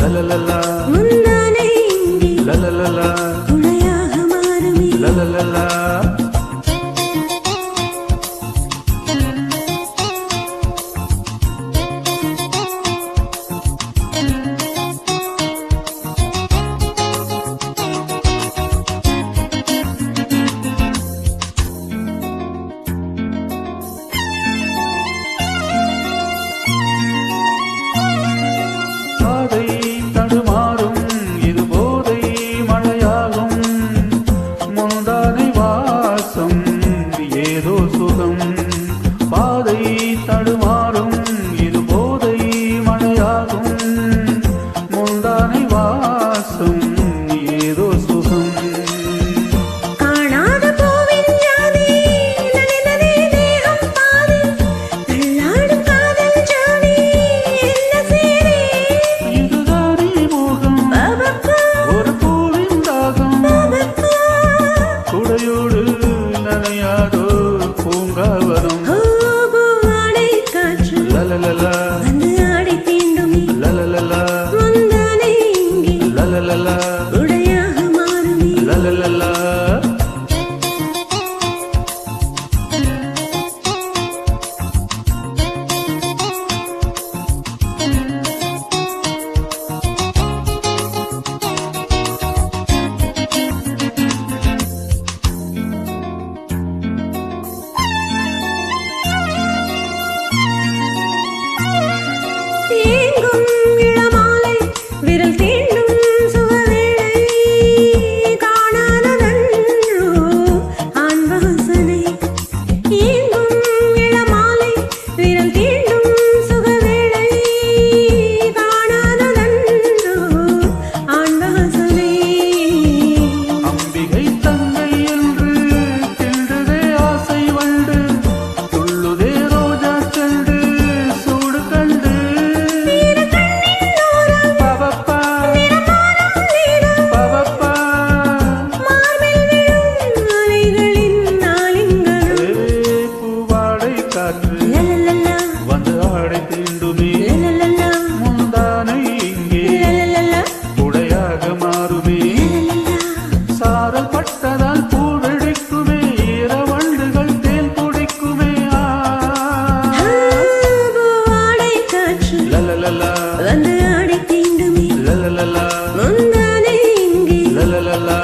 லலலலா முந்தானை இங்கே லலலலா துணையாக மாறுமே லலலலா பாதை தடுமாறும் இது போதை மழையாகும் முந்தானை வாசம் ஏதோ சுகம் காணாத பூவின் ஜாதி நனைந்ததே தேகம் பாதி தள்ளாடும் காதல் ஜாதி என்ன சேரே இதுதானே மோகம் ஒரு பூவின் தாகம் குடையோடு நனையாதோ பூங்காவனம் லலலலா வந்து ஆடை தீண்டுமே லலலலா முந்தானை இங்கே லலலலா உடையாக மாறுமே லலலலா தேங்கும் இளமாலை விரல் தீண்டும் சுகவேளை காணாததன்றோ ஆண் வாசனை ஏங்கும் இளமாலை விரல் தீண்டும் சுகவேளை காணாததன்றோ ஆண் வாசனை அம்பிகை தங்கை என்று திண்டுதே ஆசை வண்டு துள்ளுதே ரோஜா செண்டு சூடு கண்டு பவப்பா பவப்பா பூவாடை காற்று வந்து ஆடை தீண்டுமே முந்தானை இங்கே உடையாக மாறுமே சாரல் பட்டதால் பூவெடிக்குமே ஈரவண்டுகள் தேன் குடிக்குமே லலலலா வந்து ஆடை தீண்டுமே லலலலா முந்தானை இங்கே லலலலா